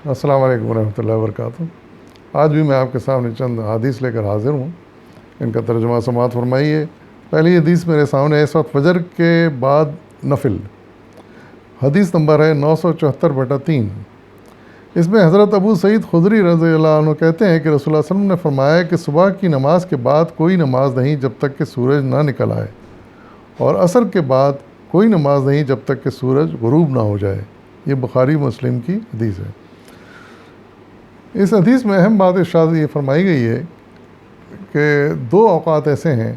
السلام علیکم ورحمۃ اللہ وبرکاتہ۔ آج بھی میں آپ کے سامنے چند حدیث لے کر حاضر ہوں، ان کا ترجمہ سماعت فرمائیے۔ پہلی حدیث میرے سامنے ہے، اس وقت فجر کے بعد نفل۔ حدیث نمبر ہے 974/3۔ اس میں حضرت ابو سعید خدری رضی اللہ عنہ کہتے ہیں کہ رسول اللہ صلی اللہ علیہ وسلم نے فرمایا کہ صبح کی نماز کے بعد کوئی نماز نہیں جب تک کہ سورج نہ نکل آئے، اور عصر کے بعد کوئی نماز نہیں جب تک کہ سورج غروب نہ ہو جائے۔ یہ بخاری مسلم کی حدیث ہے۔ اس حدیث میں اہم بات ارشاد یہ فرمائی گئی ہے کہ دو اوقات ایسے ہیں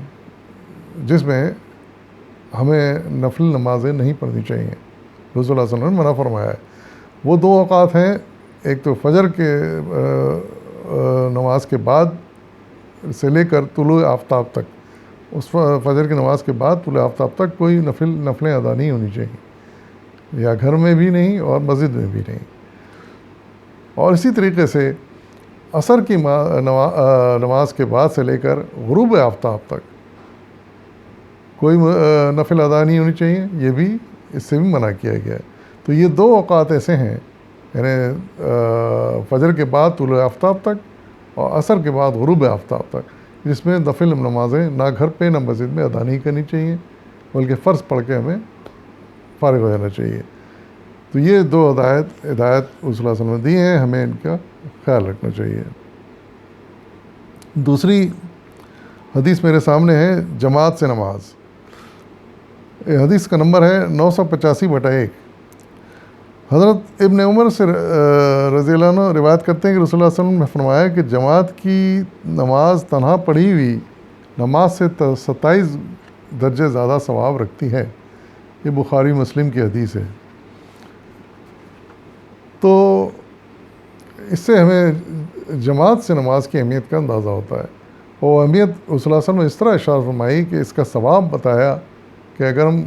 جس میں ہمیں نفل نمازیں نہیں پڑھنی چاہیے، رسول اللہ صلی اللہ علیہ وسلم نے منع فرمایا ہے۔ وہ دو اوقات ہیں، ایک تو فجر کے نماز کے بعد سے لے کر طلوع آفتاب تک، اس فجر کی نماز کے بعد طلوع آفتاب تک کوئی نفلیں ادا نہیں ہونی چاہیے، یا گھر میں بھی نہیں اور مسجد میں بھی نہیں۔ اور اسی طریقے سے عصر کی نماز کے بعد سے لے کر غروب آفتاب تک کوئی نفل ادا نہیں ہونی چاہیے، یہ بھی اس سے بھی منع کیا گیا ہے۔ تو یہ دو اوقات ایسے ہیں، یعنی فجر کے بعد طلوع آفتاب تک اور عصر کے بعد غروب آفتاب تک، جس میں نفل نمازیں نہ گھر پہ نہ مسجد میں ادا نہیں کرنی چاہیے، بلکہ فرض پڑھ کے ہمیں فارغ ہو جانا چاہیے۔ تو یہ دو ہدایت رسول اللہ صلی اللہ علیہ وسلم نے دی ہیں، ہمیں ان کا خیال رکھنا چاہیے۔ دوسری حدیث میرے سامنے ہے، جماعت سے نماز۔ یہ حدیث کا نمبر ہے 985/1۔ حضرت ابن عمر سے رضی اللہ عنہ روایت کرتے ہیں کہ رسول اللہ صلی اللہ علیہ وسلم نے فرمایا کہ جماعت کی نماز تنہا پڑھی ہوئی نماز سے 27 درجے زیادہ ثواب رکھتی ہے۔ یہ بخاری مسلم کی حدیث ہے۔ تو اس سے ہمیں جماعت سے نماز کی اہمیت کا اندازہ ہوتا ہے، اور اہمیت رسول اللہ صلی اللہ علیہ وسلم نے اس طرح ارشاد فرمائی کہ اس کا ثواب بتایا کہ اگر ہم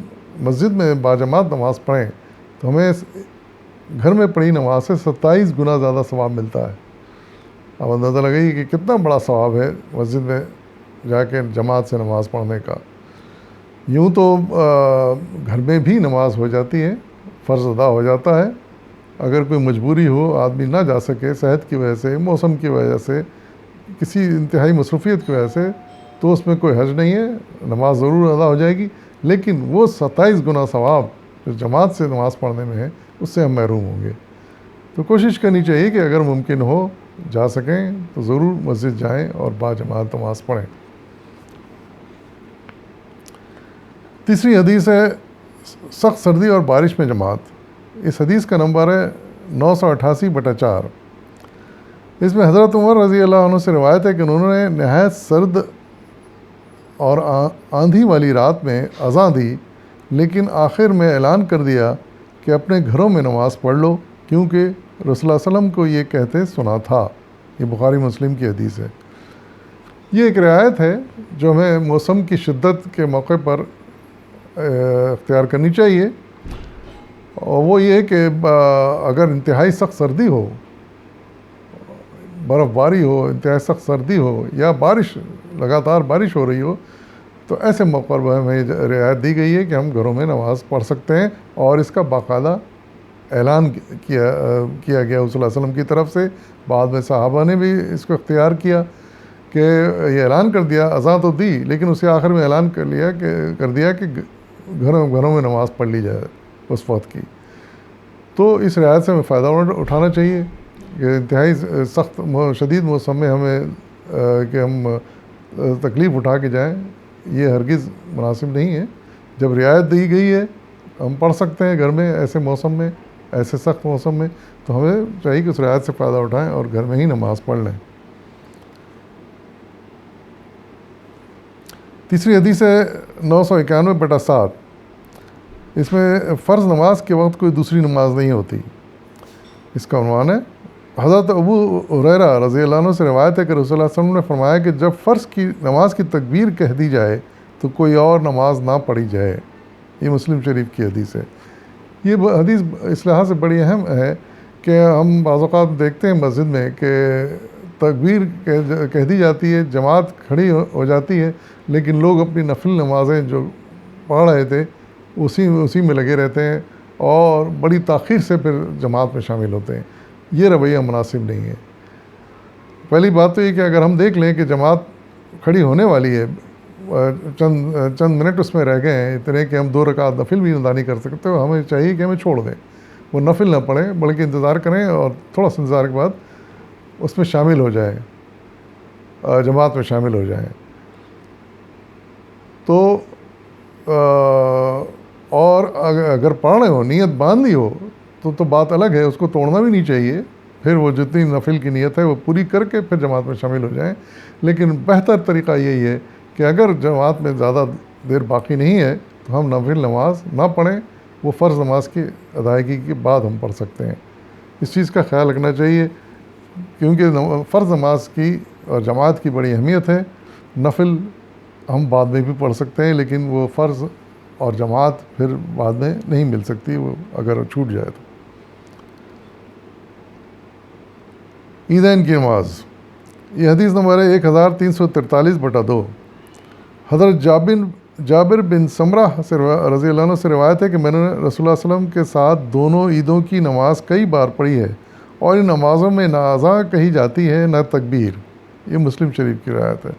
مسجد میں باجماعت نماز پڑھیں تو ہمیں گھر میں پڑھی نماز سے 27 گنا زیادہ ثواب ملتا ہے۔ اب اندازہ لگائیے کہ کتنا بڑا ثواب ہے مسجد میں جا کے جماعت سے نماز پڑھنے کا۔ یوں تو گھر میں بھی نماز ہو جاتی ہے، فرض ادا ہو جاتا ہے، اگر کوئی مجبوری ہو، آدمی نہ جا سکے صحت کی وجہ سے، موسم کی وجہ سے، کسی انتہائی مصروفیت کی وجہ سے، تو اس میں کوئی حرج نہیں ہے، نماز ضرور ادا ہو جائے گی، لیکن وہ 27 گنا ثواب جو جماعت سے نماز پڑھنے میں ہے اس سے ہم محروم ہوں گے۔ تو کوشش کرنی چاہیے کہ اگر ممکن ہو، جا سکیں تو ضرور مسجد جائیں اور باجماعت نماز پڑھیں۔ تیسری حدیث ہے، سخت سردی اور بارش میں جماعت۔ اس حدیث کا نمبر ہے 988/4۔ اس میں حضرت عمر رضی اللہ عنہ سے روایت ہے کہ انہوں نے نہایت سرد اور آندھی والی رات میں اذان دی، لیکن آخر میں اعلان کر دیا کہ اپنے گھروں میں نماز پڑھ لو، کیونکہ رسول اللہ صلی اللہ علیہ وسلم کو یہ کہتے سنا تھا۔ یہ بخاری مسلم کی حدیث ہے۔ یہ ایک رعایت ہے جو ہمیں موسم کی شدت کے موقع پر اختیار کرنی چاہیے، اور وہ یہ کہ اگر انتہائی سخت سردی ہو، برف باری ہو، انتہائی سخت سردی ہو، یا بارش لگاتار بارش ہو رہی ہو، تو ایسے موقع پر ہمیں رعایت دی گئی ہے کہ ہم گھروں میں نماز پڑھ سکتے ہیں، اور اس کا باقاعدہ اعلان کیا گیا رسول اللہ صلی اللہ علیہ وسلم کی طرف سے۔ بعد میں صحابہ نے بھی اس کو اختیار کیا کہ یہ اعلان کر دیا، اذان تو دی لیکن اسے آخر میں اعلان کر دیا کہ گھروں میں نماز پڑھ لی جائے اس وقت کی۔ تو اس رعایت سے ہمیں فائدہ اٹھانا چاہیے کہ انتہائی سخت شدید موسم میں ہمیں کہ ہم تکلیف اٹھا کے جائیں، یہ ہرگز مناسب نہیں ہے۔ جب رعایت دی گئی ہے، ہم پڑھ سکتے ہیں گھر میں ایسے موسم میں، ایسے سخت موسم میں، تو ہمیں چاہیے کہ اس رعایت سے فائدہ اٹھائیں اور گھر میں ہی نماز پڑھ لیں۔ تیسری حدیث ہے 991/7۔ اس میں فرض نماز کے وقت کوئی دوسری نماز نہیں ہوتی۔ اس کا عنوان ہے، حضرت ابو ہریرہ رضی اللہ عنہ سے روایت ہے کہ رسول اللہ صلی اللہ علیہ وسلم نے فرمایا کہ جب فرض کی نماز کی تکبیر کہہ دی جائے تو کوئی اور نماز نہ پڑھی جائے۔ یہ مسلم شریف کی حدیث ہے۔ یہ حدیث اس لحاظ سے بڑی اہم ہے کہ ہم بعض اوقات دیکھتے ہیں مسجد میں کہ تکبیر کہہ دی جاتی ہے، جماعت کھڑی ہو جاتی ہے، لیکن لوگ اپنی نفل نمازیں جو پڑھ رہے تھے اسی میں لگے رہتے ہیں، اور بڑی تاخیر سے پھر جماعت میں شامل ہوتے ہیں۔ یہ رویہ مناسب نہیں ہے۔ پہلی بات تو یہ کہ اگر ہم دیکھ لیں کہ جماعت کھڑی ہونے والی ہے، چند منٹ اس میں رہ گئے ہیں اتنے کہ ہم 2 رکعت نفل بھی ادا نہیں کر سکتے، تو ہمیں چاہیے کہ ہمیں چھوڑ دیں، وہ نفل نہ پڑھیں بلکہ انتظار کریں اور تھوڑا سا انتظار کے بعد اس میں شامل ہو جائیں، جماعت میں شامل ہو جائیں۔ تو اور اگر پڑھ رہے ہو، نیت باندھ لی ہو تو بات الگ ہے، اس کو توڑنا بھی نہیں چاہیے، پھر وہ جتنی نفل کی نیت ہے وہ پوری کر کے پھر جماعت میں شامل ہو جائیں۔ لیکن بہتر طریقہ یہی ہے کہ اگر جماعت میں زیادہ دیر باقی نہیں ہے تو ہم نفل نماز نہ پڑھیں، وہ فرض نماز کی ادائیگی کے بعد ہم پڑھ سکتے ہیں۔ اس چیز کا خیال رکھنا چاہیے، کیونکہ فرض نماز کی اور جماعت کی بڑی اہمیت ہے۔ نفل ہم بعد میں بھی پڑھ سکتے ہیں، لیکن وہ فرض اور جماعت پھر بعد میں نہیں مل سکتی، وہ اگر چھوٹ جائے تو۔ عیدین کی نماز، یہ حدیث نمبر ہے 1343/2۔ حضرت جابر بن سمرہ رضی اللہ عنہ سے روایت ہے کہ میں نے رسول اللہ صلی اللہ علیہ وسلم کے ساتھ دونوں عیدوں کی نماز کئی بار پڑھی ہے، اور ان نمازوں میں نہ اذان کہی جاتی ہے نہ تکبیر۔ یہ مسلم شریف کی روایت ہے۔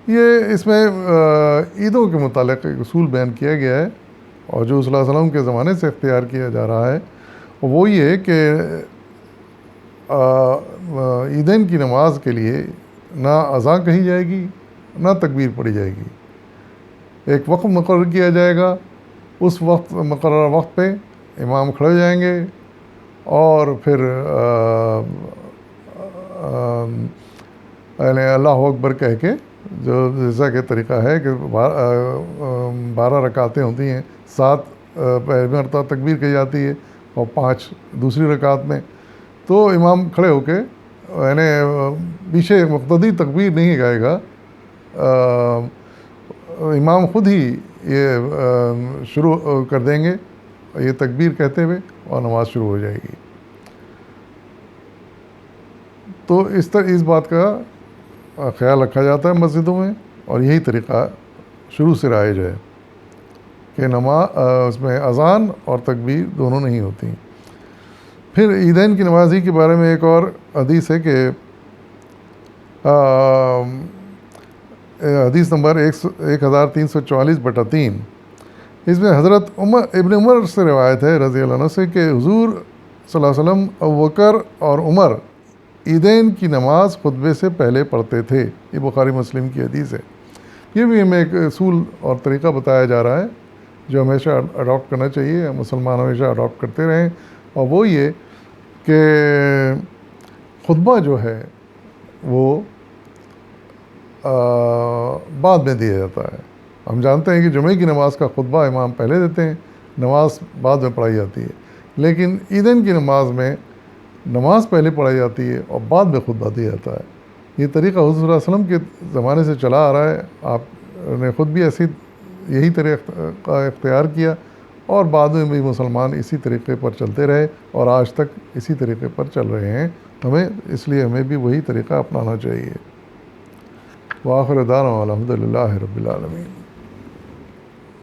یہ اس میں عیدوں کے متعلق ایک اصول بیان کیا گیا ہے، اور جو صلی اللہ علیہ وسلم کے زمانے سے اختیار کیا جا رہا ہے وہ یہ ہے کہ عیدین کی نماز کے لیے نہ اذان کہی جائے گی نہ تکبیر پڑھی جائے گی۔ ایک وقت مقرر کیا جائے گا، اس مقررہ وقت پہ امام کھڑے ہو جائیں گے اور پھر اللہ اکبر کہہ کے، جو جیسا کہ طریقہ ہے کہ 12 رکعتیں ہوتی ہیں، 7 پہلی مرتبہ تکبیر کہی جاتی ہے اور 5 دوسری رکعت میں، تو امام کھڑے ہو کے یعنی پیچھے مقتدی تکبیر نہیں گائے گا، امام خود ہی یہ شروع کر دیں گے یہ تکبیر کہتے ہوئے، اور نماز شروع ہو جائے گی۔ تو اس بات کا خیال رکھا جاتا ہے مسجدوں میں، اور یہی طریقہ شروع سے رائج ہے کہ اس میں اذان اور تکبیر دونوں نہیں ہوتی۔ پھر عیدین کی نماز ہی کے بارے میں ایک اور حدیث ہے کہ حدیث نمبر 1344/3، اس میں حضرت ابن عمر سے روایت ہے رضی اللہ عنہ سے کہ حضور صلی اللہ علیہ وسلم ابوبکر اور عمر عیدین کی نماز خطبے سے پہلے پڑھتے تھے۔ یہ بخاری مسلم کی حدیث ہے۔ یہ بھی ہمیں ایک اصول اور طریقہ بتایا جا رہا ہے جو ہمیشہ اڈاپٹ کرنا چاہیے، مسلمان ہمیشہ اڈاپٹ کرتے رہیں، اور وہ یہ کہ خطبہ جو ہے وہ بعد میں دیا جاتا ہے۔ ہم جانتے ہیں کہ جمعے کی نماز کا خطبہ امام پہلے دیتے ہیں، نماز بعد میں پڑھائی جاتی ہے، لیکن عیدین کی نماز میں نماز پہلے پڑھائی جاتی ہے اور بعد میں خطبہ دیا جاتا ہے۔ یہ طریقہ حضور صلی اللہ علیہ وسلم کے زمانے سے چلا آ رہا ہے، آپ نے خود بھی یہی طریقہ اختیار کیا، اور بعد میں بھی مسلمان اسی طریقے پر چلتے رہے، اور آج تک اسی طریقے پر چل رہے ہیں۔ اس لیے ہمیں بھی وہی طریقہ اپنانا چاہیے۔ وآخر دعوانا الحمد للہ رب العالمین۔